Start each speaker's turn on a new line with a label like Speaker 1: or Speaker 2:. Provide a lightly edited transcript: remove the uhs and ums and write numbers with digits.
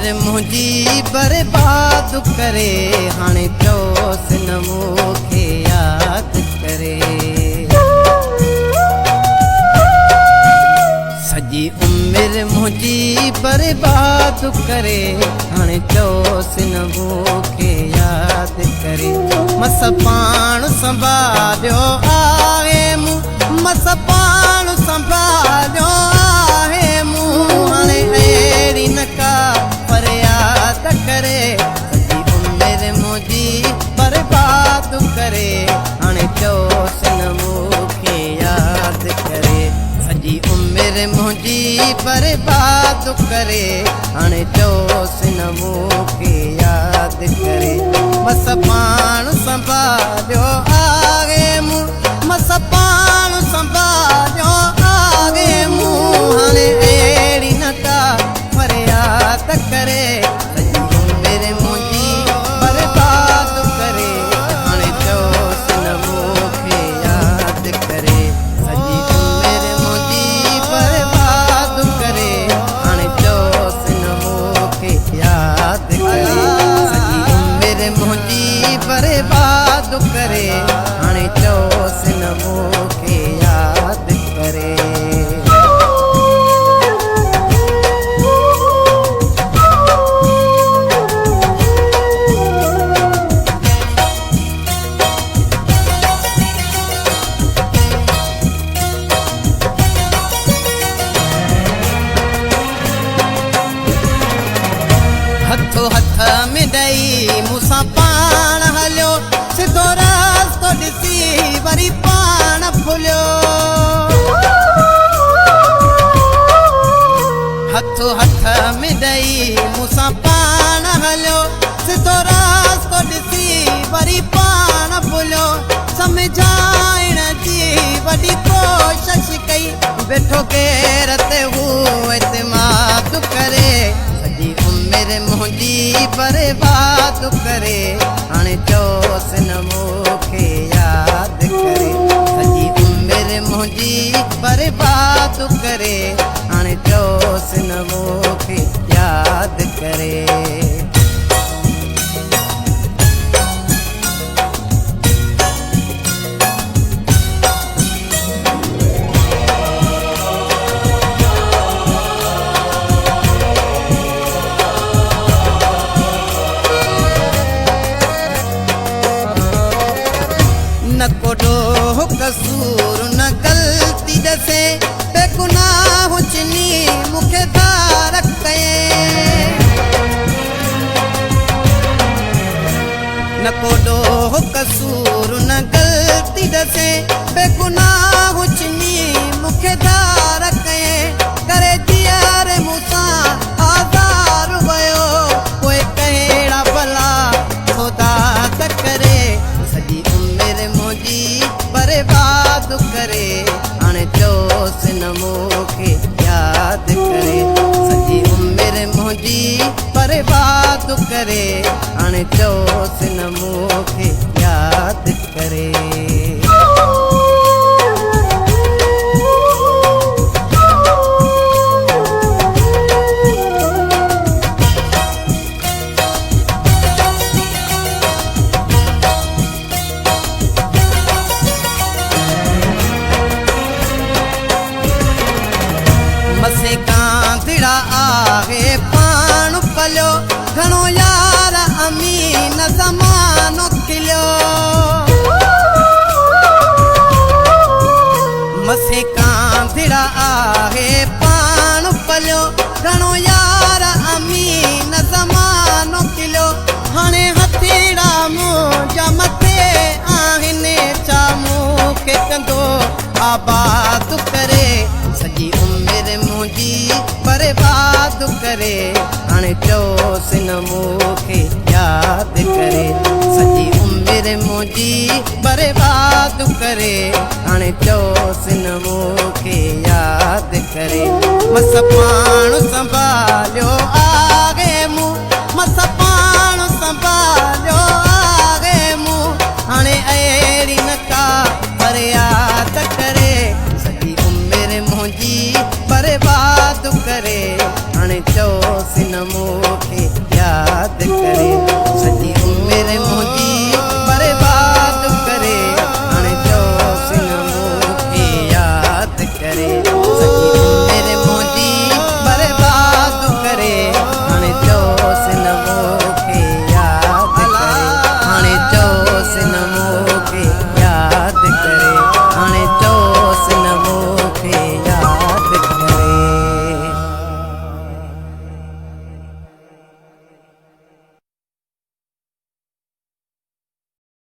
Speaker 1: उम्र मुझी बर्बाद करे, हाणे चोस न मूंखे याद करे। सजी उम्र मुझी बर्बाद करे, हाणे चोस न मूंखे याद करे। मस पाण संभालियो आहे मूं, मस पाण संभालियो आहे मूं, हाणे अहिड़ी न का फरियाद करे। सजी उम्र मुझी बर्बाद करे, हाणे चोस न मूंखे याद करे। सजी उम्र मुझी बर्बाद करे, हाणे चोस न मूंखे याद करे। मस पाण संभालियो आहे मूं, मस पाण संभालियो आहे मूं, हाणे अहिड़ी न का फरियाद करे। सजी उम्र मुझी बर्बाद करे, हाणे चोस न मूंखे याद करे। सजी उम्र मुझी बर्बाद करे, हाणे चोस न मूंखे याद करे। सजी उम्र मुझी बर्बाद करे, हाणे चोस न मूंखे याद करे। हथो हथ मिॾई मूंसां पाण हलियो, सिधो रास्तो ॾिसी वरी पाण भुलियो। हथो हथ मिॾई मूंसां पाण हलियो, सिधो रास्तो ॾिसी वरी पाण भुलियो। सम्झाइण जी वॾी कोशिश कई, वेठो केर ते हू एतमाद करे। सजी उम्र मुझी बर्बाद करे, हाणे चोस न मूंखे याद करे। सजी उम्र मुझी बर्बाद करे, हाणे चोस न मूंखे याद करे। न कोॾो कसूर न ग़लती ॾसे, बेगुनाह चिनी मूंखे धार कये। न कोॾो कसूर न ग़लती ॾसे, बेगुनाह चिनी मूंखे धार कये। करे जीअर मूंसां आज़ार वियो, पोइ कहिड़ा भला ख़ुदा त करे। सजी उम्र मुझी बर्बाद करे, हाणे चोस न मूंखे याद करे। सजी उम्र मुझी बर्बाद करे, हाणे चोस न मूंखे याद करे। मसे कांधड़ा आहे पाण पलियो, घणो यार अमीन ज़मानो खिलियो। मसे कांधड़ा आहे पाण पलियो, घणो यार अमीन ज़मानो खिलियो। हाणे हथेड़ा मुंहिंजा मथे आहिनि, छा मूंखे कंदो आबाद करे। सजी उम्र मुझी बर्बाद करे, हाणे चोस न मूंखे याद करे। सजी उम्र मुझी बर्बाद करे, हाणे चोस न मूंखे याद करे। मस पाण संभालियो आहे मूं, मस पाण संभालियो आहे मूं, हाणे अहिड़ी न का फरियाद करे। सजी उम्र मुझी बर्बाद करे, हाणे चो